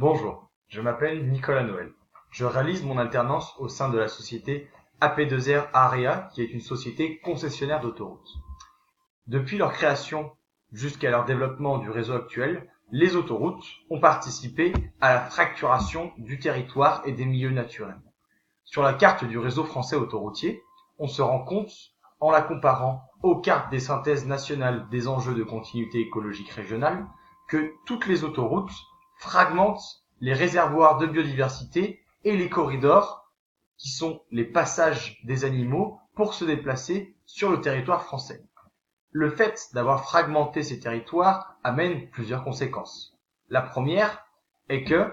Bonjour, je m'appelle Nicolas Noël. Je réalise mon alternance au sein de la société AP2R Area, qui est une société concessionnaire d'autoroutes. Depuis leur création jusqu'à leur développement du réseau actuel, les autoroutes ont participé à la fracturation du territoire et des milieux naturels. Sur la carte du réseau français autoroutier, on se rend compte, en la comparant aux cartes des synthèses nationales des enjeux de continuité écologique régionale, que toutes les autoroutes fragmentent les réservoirs de biodiversité et les corridors, qui sont les passages des animaux pour se déplacer sur le territoire français. Le fait d'avoir fragmenté ces territoires amène plusieurs conséquences. La première est que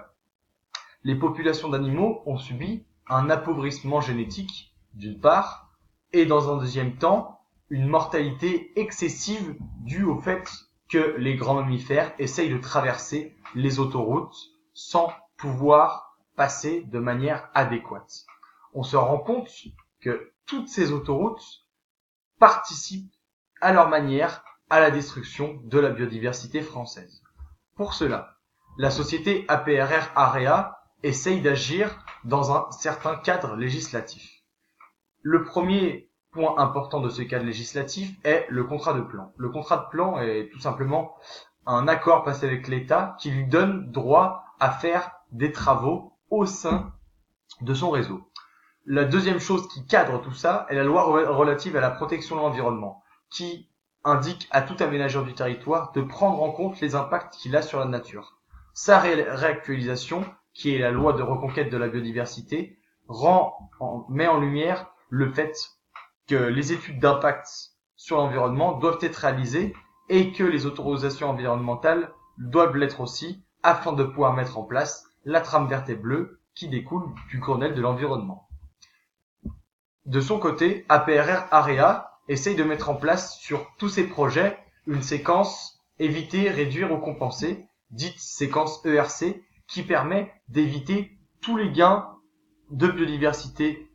les populations d'animaux ont subi un appauvrissement génétique, d'une part, et dans un deuxième temps, une mortalité excessive due au fait que les grands mammifères essayent de traverser les autoroutes sans pouvoir passer de manière adéquate. On se rend compte que toutes ces autoroutes participent à leur manière à la destruction de la biodiversité française. Pour cela, la société APRR Area essaye d'agir dans un certain cadre législatif. Le premier point important de ce cadre législatif est le contrat de plan. Le contrat de plan est tout simplement un accord passé avec l'État qui lui donne droit à faire des travaux au sein de son réseau. La deuxième chose qui cadre tout ça est la loi relative à la protection de l'environnement, qui indique à tout aménageur du territoire de prendre en compte les impacts qu'il a sur la nature. Sa réactualisation, qui est la loi de reconquête de la biodiversité, met en lumière le fait que les études d'impact sur l'environnement doivent être réalisées et que les autorisations environnementales doivent l'être aussi, afin de pouvoir mettre en place la trame verte et bleue qui découle du Grenelle de l'environnement. De son côté, APRR Area essaye de mettre en place sur tous ces projets une séquence éviter, réduire ou compenser, dite séquence ERC, qui permet d'éviter tous les gains de biodiversité.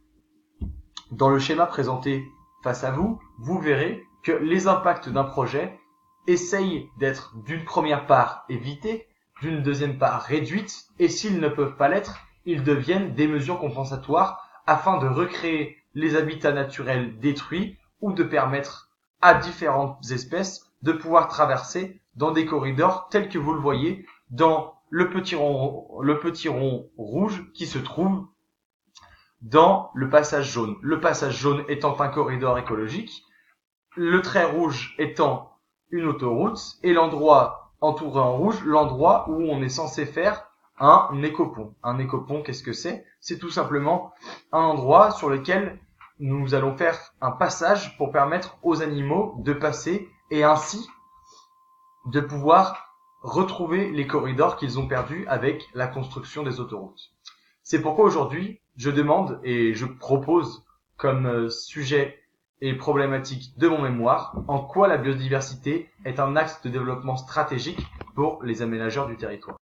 Dans le schéma présenté face à vous, vous verrez que les impacts d'un projet essayent d'être d'une première part évités, d'une deuxième part réduites, et s'ils ne peuvent pas l'être, ils deviennent des mesures compensatoires afin de recréer les habitats naturels détruits ou de permettre à différentes espèces de pouvoir traverser dans des corridors tels que vous le voyez dans le petit rond rouge qui se trouve dans le passage jaune. Le passage jaune étant un corridor écologique, le trait rouge étant une autoroute et l'endroit entouré en rouge, l'endroit où on est censé faire un écopont. Un écopont, qu'est-ce que c'est? C'est tout simplement un endroit sur lequel nous allons faire un passage pour permettre aux animaux de passer et ainsi de pouvoir retrouver les corridors qu'ils ont perdus avec la construction des autoroutes. C'est pourquoi aujourd'hui, je demande et je propose comme sujet et problématique de mon mémoire en quoi la biodiversité est un axe de développement stratégique pour les aménageurs du territoire.